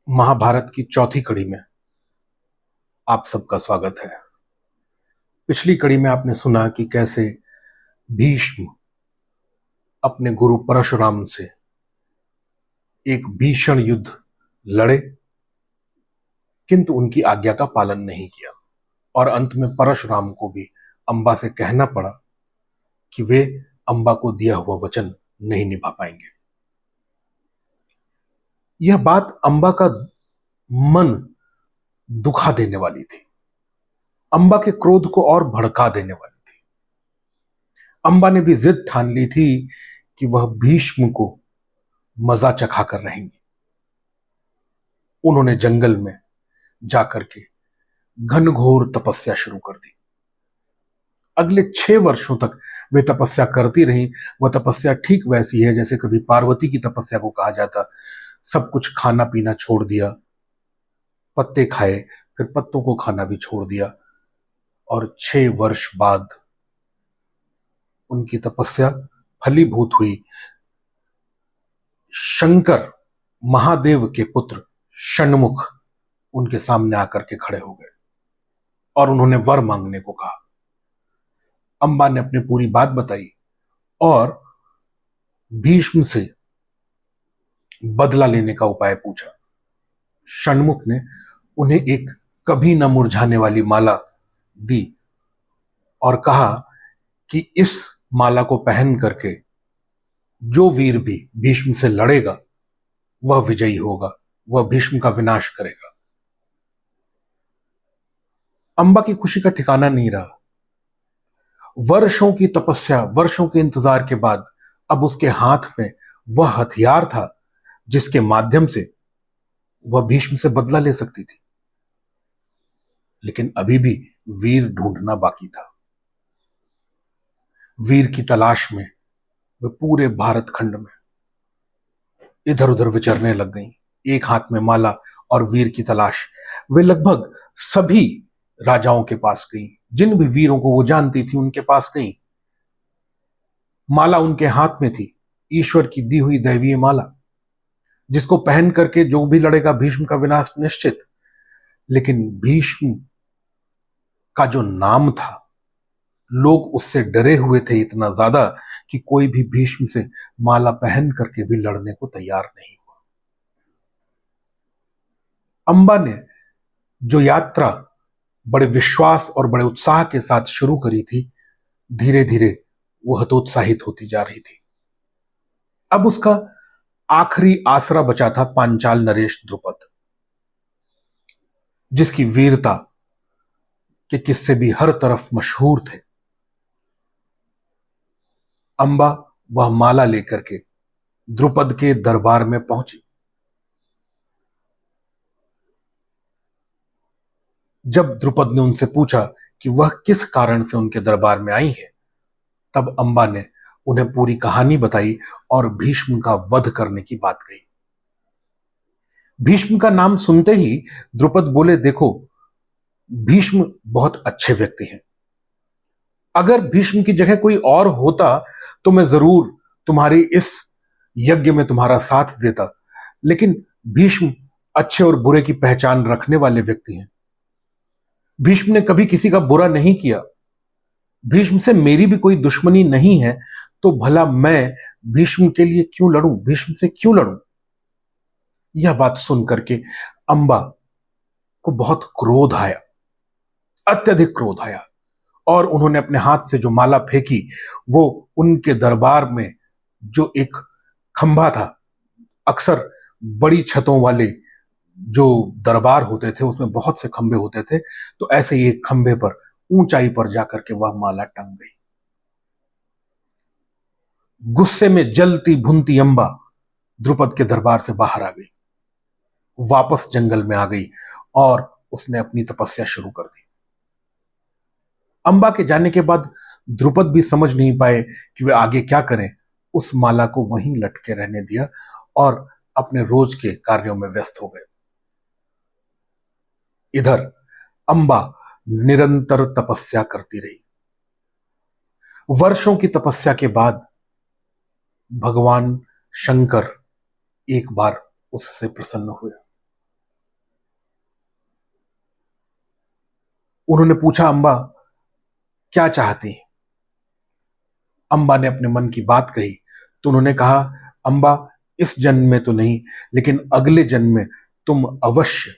महाभारत की चौथी कड़ी में आप सबका स्वागत है। पिछली कड़ी में आपने सुना कि कैसे भीष्म अपने गुरु परशुराम से एक भीषण युद्ध लड़े, किंतु उनकी आज्ञा का पालन नहीं किया और अंत में परशुराम को भी अंबा से कहना पड़ा कि वे अंबा को दिया हुआ वचन नहीं निभा पाएंगे। यह बात अंबा का मन दुखा देने वाली थी, अंबा के क्रोध को और भड़का देने वाली थी। अंबा ने भी जिद ठान ली थी कि वह भीष्म को मजा चखा कर रहेंगी। उन्होंने जंगल में जाकर के घनघोर तपस्या शुरू कर दी। अगले 6 वर्षों तक वे तपस्या करती रहीं। वह तपस्या ठीक वैसी है जैसे कभी पार्वती की तपस्या को कहा जाता। सब कुछ खाना पीना छोड़ दिया, पत्ते खाए, फिर पत्तों को खाना भी छोड़ दिया और 6 वर्ष बाद उनकी तपस्या फलीभूत हुई। शंकर महादेव के पुत्र षण्मुख उनके सामने आकर के खड़े हो गए और उन्होंने वर मांगने को कहा। अंबा ने अपनी पूरी बात बताई और भीष्म से बदला लेने का उपाय पूछा। षण्मुख ने उन्हें एक कभी न मुरझाने वाली माला दी और कहा कि इस माला को पहन करके जो वीर भी भीष्म से लड़ेगा वह विजयी होगा, वह भीष्म का विनाश करेगा। अंबा की खुशी का ठिकाना नहीं रहा। वर्षों की तपस्या, वर्षों के इंतजार के बाद अब उसके हाथ में वह हथियार था जिसके माध्यम से वह भीष्म से बदला ले सकती थी। लेकिन अभी भी वीर ढूंढना बाकी था। वीर की तलाश में वे पूरे भारत खंड में इधर उधर विचरने लग गईं। एक हाथ में माला और वीर की तलाश। वे लगभग सभी राजाओं के पास गईं, जिन भी वीरों को वो जानती थी उनके पास गईं। माला उनके हाथ में थी, ईश्वर की दी हुई दैवीय माला, जिसको पहन करके जो भी लड़ेगा भीष्म का विनाश निश्चित। लेकिन भीष्म का जो नाम था, लोग उससे डरे हुए थे इतना ज्यादा कि कोई भी भीष्म से माला पहन करके भी लड़ने को तैयार नहीं हुआ। अंबा ने जो यात्रा बड़े विश्वास और बड़े उत्साह के साथ शुरू करी थी, धीरे धीरे वह हतोत्साहित होती जा रही थी। अब उसका आखिरी आसरा बचा था पांचाल नरेश द्रुपद, जिसकी वीरता के किस्से भी हर तरफ मशहूर थे। अंबा वह माला लेकर के द्रुपद के दरबार में पहुंची। जब द्रुपद ने उनसे पूछा कि वह किस कारण से उनके दरबार में आई है, तब अंबा ने उन्हें पूरी कहानी बताई और भीष्म का वध करने की बात कही। भीष्म का नाम सुनते ही द्रुपद बोले, देखो, भीष्म बहुत अच्छे व्यक्ति हैं। अगर भीष्म की जगह कोई और होता तो मैं जरूर तुम्हारी इस यज्ञ में तुम्हारा साथ देता, लेकिन भीष्म अच्छे और बुरे की पहचान रखने वाले व्यक्ति हैं। भीष्म ने कभी किसी का बुरा नहीं किया। भीष्म से मेरी भी कोई दुश्मनी नहीं है, तो भला मैं भीष्म के लिए क्यों लड़ूं, भीष्म से क्यों लड़ूं? यह बात सुन करके अंबा को बहुत क्रोध आया, अत्यधिक क्रोध आया, और उन्होंने अपने हाथ से जो माला फेंकी वो उनके दरबार में जो एक खंभा था, अक्सर बड़ी छतों वाले जो दरबार होते थे उसमें बहुत से खंभे होते थे, तो ऐसे ही एक खंभे पर ऊंचाई पर जाकर के वह माला टंग गई। गुस्से में जलती भुनती अंबा द्रुपद के दरबार से बाहर आ गई, वापस जंगल में आ गई और उसने अपनी तपस्या शुरू कर दी। अंबा के जाने के बाद द्रुपद भी समझ नहीं पाए कि वे आगे क्या करें। उस माला को वहीं लटके रहने दिया और अपने रोज के कार्यों में व्यस्त हो गए। इधर अंबा निरंतर तपस्या करती रही। वर्षों की तपस्या के बाद भगवान शंकर एक बार उससे प्रसन्न हुए। उन्होंने पूछा, अम्बा क्या चाहती हैं? अम्बा ने अपने मन की बात कही तो उन्होंने कहा, अम्बा इस जन्म में तो नहीं, लेकिन अगले जन्म में तुम अवश्य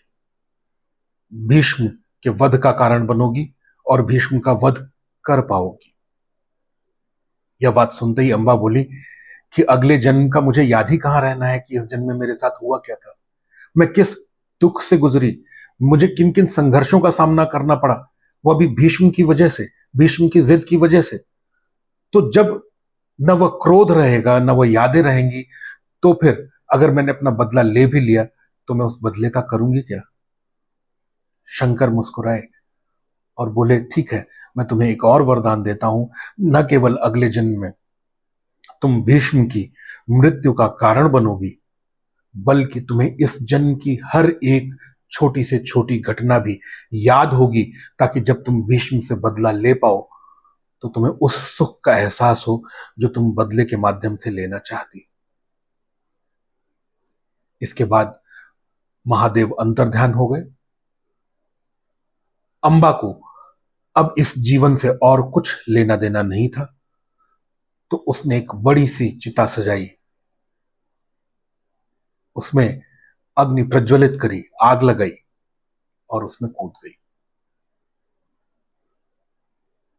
भीष्म के वध का कारण बनोगी और भीष्म का वध कर पाओगी। यह बात सुनते ही अम्बा बोली कि अगले जन्म का मुझे याद ही कहां रहना है कि इस जन्म में मेरे साथ हुआ क्या था, मैं किस दुख से गुजरी, मुझे किन किन संघर्षों का सामना करना पड़ा, वो भी भीष्म की वजह से, भीष्म की जिद की वजह से। तो जब न वह क्रोध रहेगा न वह यादें रहेंगी, तो फिर अगर मैंने अपना बदला ले भी लिया तो मैं उस बदले का करूंगी क्या? शंकर मुस्कुराए और बोले, ठीक है, मैं तुम्हें एक और वरदान देता हूं। न केवल अगले जन्म में तुम भीष्म की मृत्यु का कारण बनोगी, बल्कि तुम्हें इस जन्म की हर एक छोटी से छोटी घटना भी याद होगी, ताकि जब तुम भीष्म से बदला ले पाओ तो तुम्हें उस सुख का एहसास हो जो तुम बदले के माध्यम से लेना चाहती। इसके बाद महादेव अंतर्ध्यान हो गए। अंबा को अब इस जीवन से और कुछ लेना देना नहीं था, तो उसने एक बड़ी सी चिता सजाई, उसमें अग्नि प्रज्वलित करी, आग लगाई और उसमें कूद गई।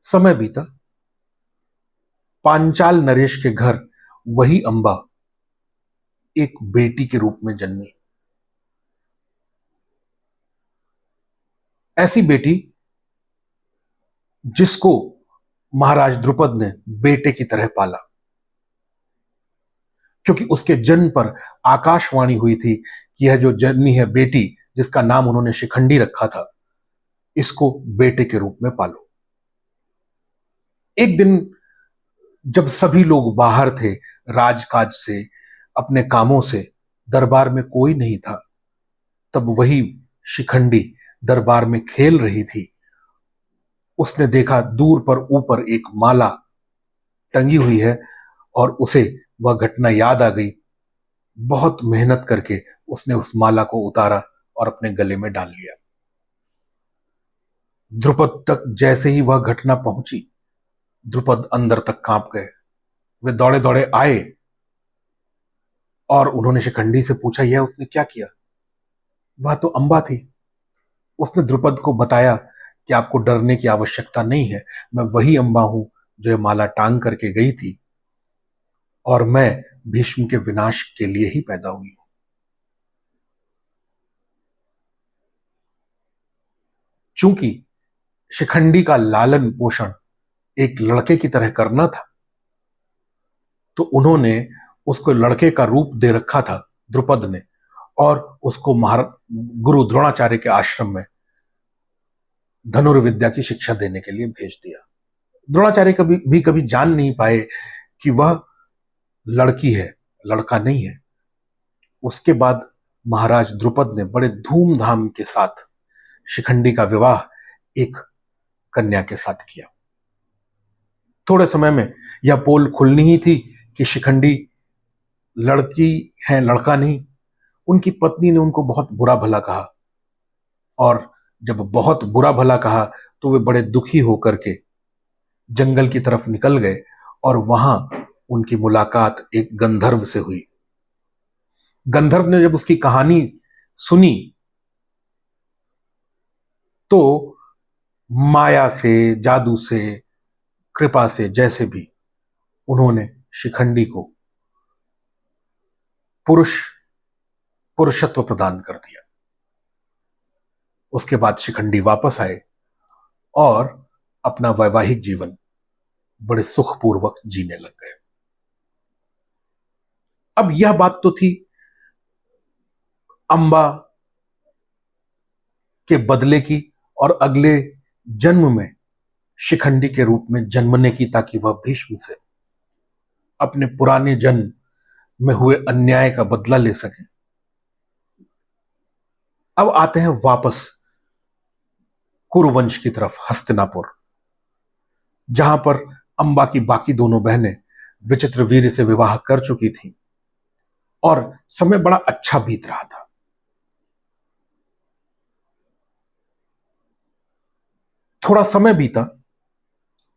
समय बीता। पांचाल नरेश के घर वही अंबा एक बेटी के रूप में जन्मी। ऐसी बेटी जिसको महाराज द्रुपद ने बेटे की तरह पाला, क्योंकि उसके जन्म पर आकाशवाणी हुई थी कि यह जो जन्मी है बेटी, जिसका नाम उन्होंने शिखंडी रखा था, इसको बेटे के रूप में पालो। एक दिन जब सभी लोग बाहर थे राजकाज से, अपने कामों से, दरबार में कोई नहीं था, तब वही शिखंडी दरबार में खेल रही थी। उसने देखा दूर पर ऊपर एक माला टंगी हुई है और उसे वह घटना याद आ गई। बहुत मेहनत करके उसने उस माला को उतारा और अपने गले में डाल लिया। द्रुपद तक जैसे ही वह घटना पहुंची, द्रुपद अंदर तक कांप गए। वे दौड़े दौड़े आए और उन्होंने शिखंडी से पूछा, यह उसने क्या किया? वह तो अंबा थी। उसने द्रुपद को बताया कि आपको डरने की आवश्यकता नहीं है, मैं वही अंबा हूं जो यह माला टांग करके गई थी, और मैं भीष्म के विनाश के लिए ही पैदा हुई हूं। चूंकि शिखंडी का लालन पोषण एक लड़के की तरह करना था, तो उन्होंने उसको लड़के का रूप दे रखा था द्रुपद ने, और उसको गुरु द्रोणाचार्य के आश्रम में धनुर्विद्या की शिक्षा देने के लिए भेज दिया। द्रोणाचार्य कभी जान नहीं पाए कि वह लड़की है, लड़का नहीं है। उसके बाद महाराज द्रुपद ने बड़े धूमधाम के साथ शिखंडी का विवाह एक कन्या के साथ किया। थोड़े समय में यह पोल खुलनी ही थी कि शिखंडी लड़की है, लड़का नहीं। उनकी पत्नी ने उनको बहुत बुरा भला कहा, और जब बहुत बुरा भला कहा तो वे बड़े दुखी होकर के जंगल की तरफ निकल गए, और वहां उनकी मुलाकात एक गंधर्व से हुई। गंधर्व ने जब उसकी कहानी सुनी तो माया से, जादू से, कृपा से, जैसे भी, उन्होंने शिखंडी को पुरुषत्व प्रदान कर दिया। उसके बाद शिखंडी वापस आए और अपना वैवाहिक जीवन बड़े सुखपूर्वक जीने लग गए। अब यह बात तो थी अंबा के बदले की और अगले जन्म में शिखंडी के रूप में जन्मने की, ताकि वह भीष्म से अपने पुराने जन्म में हुए अन्याय का बदला ले सके। अब आते हैं वापस कुरुवंश की तरफ, हस्तिनापुर, जहां पर अंबा की बाकी दोनों बहनें विचित्रवीर्य से विवाह कर चुकी थीं और समय बड़ा अच्छा बीत रहा था। थोड़ा समय बीता,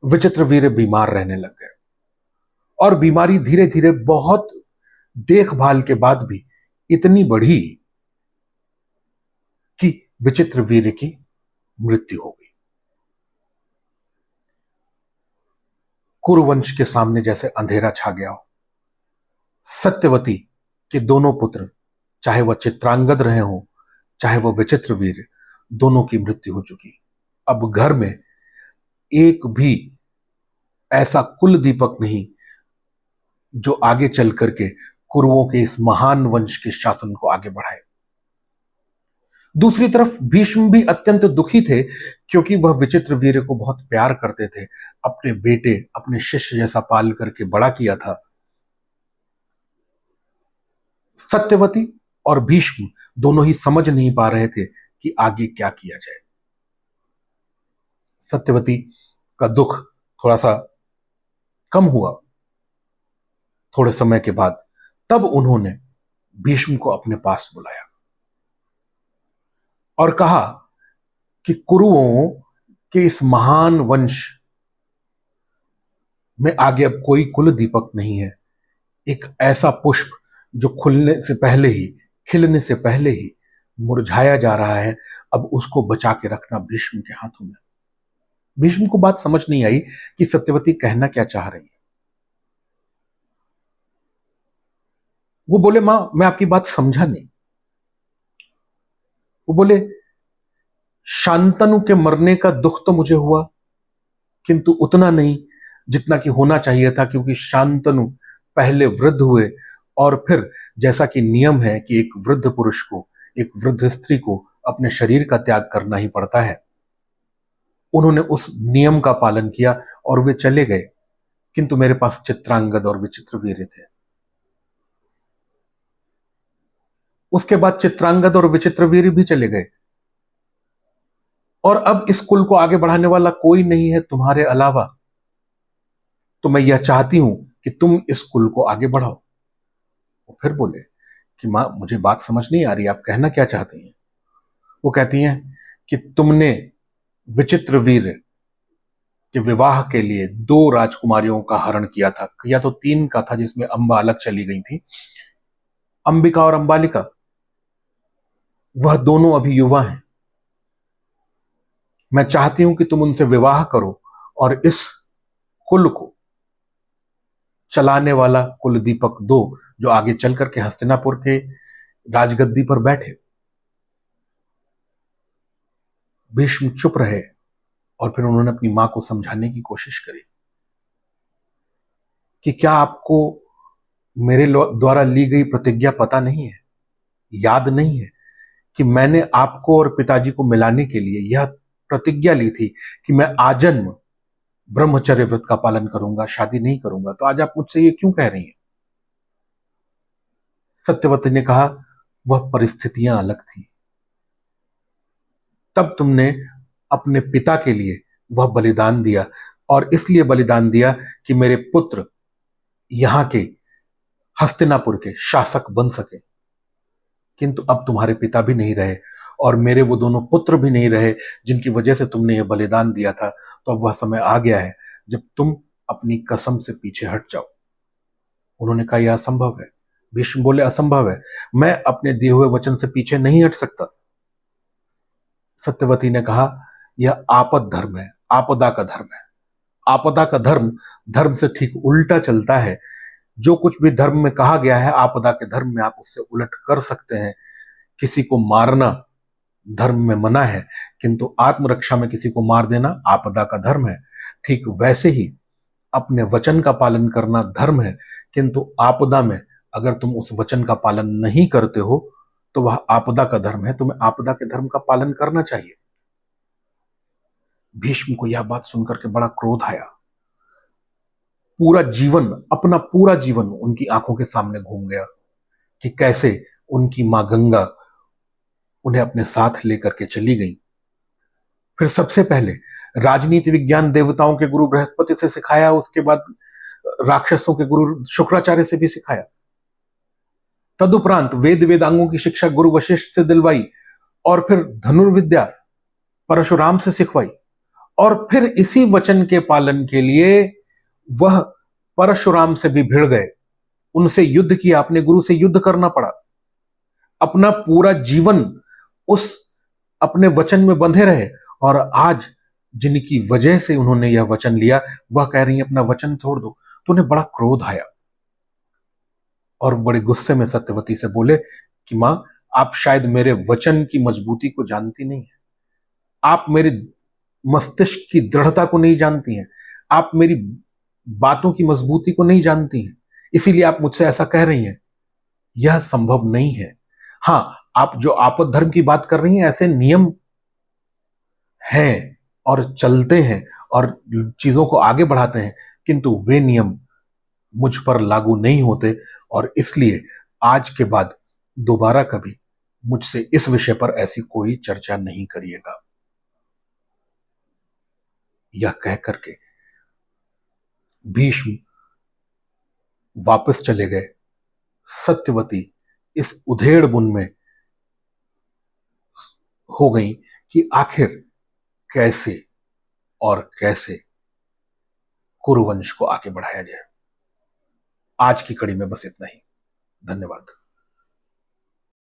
विचित्रवीर्य बीमार रहने लग गए और बीमारी धीरे धीरे बहुत देखभाल के बाद भी इतनी बढ़ी कि विचित्रवीर्य की मृत्यु हो गई। कुरुवंश के सामने जैसे अंधेरा छा गया हो। सत्यवती के दोनों पुत्र, चाहे वह चित्रांगद रहे हों चाहे वह विचित्रवीर्य, दोनों की मृत्यु हो चुकी। अब घर में एक भी ऐसा कुल दीपक नहीं जो आगे चल करके कुरुओं के इस महान वंश के शासन को आगे बढ़ाए। दूसरी तरफ भीष्म भी अत्यंत दुखी थे, क्योंकि वह विचित्रवीर्य को बहुत प्यार करते थे, अपने बेटे, अपने शिष्य जैसा पाल करके बड़ा किया था। सत्यवती और भीष्म दोनों ही समझ नहीं पा रहे थे कि आगे क्या किया जाए। सत्यवती का दुख थोड़ा सा कम हुआ थोड़े समय के बाद। तब उन्होंने भीष्म को अपने पास बुलाया और कहा कि कुरुओं के इस महान वंश में आगे अब कोई कुल दीपक नहीं है। एक ऐसा पुष्प जो खुलने से पहले ही, खिलने से पहले ही मुरझाया जा रहा है, अब उसको बचा के रखना भीष्म के हाथों में। भीष्म को बात समझ नहीं आई कि सत्यवती कहना क्या चाह रही है। वो बोले, मां, मैं आपकी बात समझा नहीं। वो बोले, शांतनु के मरने का दुख तो मुझे हुआ, किंतु उतना नहीं जितना कि होना चाहिए था, क्योंकि शांतनु पहले वृद्ध हुए और फिर जैसा कि नियम है कि एक वृद्ध पुरुष को, एक वृद्ध स्त्री को अपने शरीर का त्याग करना ही पड़ता है, उन्होंने उस नियम का पालन किया और वे चले गए। किंतु मेरे पास चित्रांगद और विचित्रवीर्य थे। उसके बाद चित्रांगद और विचित्रवीर्य भी चले गए और अब इस कुल को आगे बढ़ाने वाला कोई नहीं है तुम्हारे अलावा। तो मैं यह चाहती हूं कि तुम इस कुल को आगे बढ़ाओ। वो फिर बोले कि मां, मुझे बात समझ नहीं आ रही, आप कहना क्या चाहती हैं। वो कहती हैं कि तुमने विचित्रवीर्य के विवाह के लिए 2 राजकुमारियों का हरण किया था, या तो 3 का था, जिसमें अंबा अलग चली गई थी, अंबिका और अंबालिका। वह दोनों अभी युवा हैं। मैं चाहती हूं कि तुम उनसे विवाह करो और इस कुल को चलाने वाला कुल दीपक दो, जो आगे चल करके हस्तिनापुर के राजगद्दी पर बैठे। भीष्म चुप रहे और फिर उन्होंने अपनी मां को समझाने की कोशिश करी कि क्या आपको मेरे द्वारा ली गई प्रतिज्ञा पता नहीं है, याद नहीं है कि मैंने आपको और पिताजी को मिलाने के लिए यह प्रतिज्ञा ली थी कि मैं आजन्म ब्रह्मचर्य व्रत का पालन करूंगा, शादी नहीं करूंगा। तो आज आप मुझसे ये क्यों कह रही हैं। सत्यवती ने कहा, वह परिस्थितियां अलग थी। तब तुमने अपने पिता के लिए वह बलिदान दिया, और इसलिए बलिदान दिया कि मेरे पुत्र यहां के हस्तिनापुर के शासक बन सके। किंतु अब तुम्हारे पिता भी नहीं रहे और मेरे वो दोनों पुत्र भी नहीं रहे जिनकी वजह से तुमने यह बलिदान दिया था। तो अब वह समय आ गया है जब तुम अपनी कसम से पीछे हट जाओ। उन्होंने कहा, यह असंभव है। भीष्म बोले, असंभव है, मैं अपने दिए हुए वचन से पीछे नहीं हट सकता। सत्यवती ने कहा, यह आपद धर्म है, आपदा का धर्म है। आपदा का धर्म धर्म से ठीक उल्टा चलता है। जो कुछ भी धर्म में कहा गया है, आपदा के धर्म में आप उससे उलट कर सकते हैं। किसी को मारना धर्म में मना है, किंतु आत्मरक्षा में किसी को मार देना आपदा का धर्म है। ठीक वैसे ही अपने वचन का पालन करना धर्म है, किंतु आपदा में अगर तुम उस वचन का पालन नहीं करते हो तो वह आपदा का धर्म है। तुम्हें आपदा के धर्म का पालन करना चाहिए। भीष्म को यह बात सुनकर के बड़ा क्रोध आया। पूरा जीवन, अपना पूरा जीवन उनकी आंखों के सामने घूम गया कि कैसे उनकी मां गंगा उन्हें अपने साथ लेकर के चली गई। फिर सबसे पहले राजनीति विज्ञान देवताओं के गुरु बृहस्पति से सिखाया, उसके बाद राक्षसों के गुरु शुक्राचार्य से भी सिखाया। तदुपरांत वेद वेदांगों की शिक्षा गुरु वशिष्ठ से दिलवाई और फिर धनुर्विद्या परशुराम से सिखवाई और फिर इसी वचन के पालन के लिए वह परशुराम से भी भिड़ गए, उनसे युद्ध किया, अपने गुरु से युद्ध करना पड़ा, अपना पूरा जीवन उस अपने वचन में बंधे रहे। और आज जिनकी वजह से उन्होंने यह वचन लिया, वह कह रही है अपना वचन छोड़ दो। तो उन्हें बड़ा क्रोध आया और बड़े गुस्से में सत्यवती से बोले कि मां, आप शायद मेरे वचन की मजबूती को जानती नहीं है, आप मेरे मस्तिष्क की दृढ़ता को नहीं जानती हैं, आप मेरी बातों की मजबूती को नहीं जानती हैं, इसीलिए आप मुझसे ऐसा कह रही हैं। यह संभव नहीं है। हां, आप जो आपद धर्म की बात कर रही हैं, ऐसे नियम हैं और चलते हैं और चीजों को आगे बढ़ाते हैं, किंतु वे नियम मुझ पर लागू नहीं होते। और इसलिए आज के बाद दोबारा कभी मुझसे इस विषय पर ऐसी कोई चर्चा नहीं करिएगा। यह कह करके भीष्म वापस चले गए। सत्यवती इस उधेड़ बुन में हो गई कि आखिर कैसे और कैसे कुरुवंश को आगे बढ़ाया जाए। आज की कड़ी में बस इतना ही। धन्यवाद।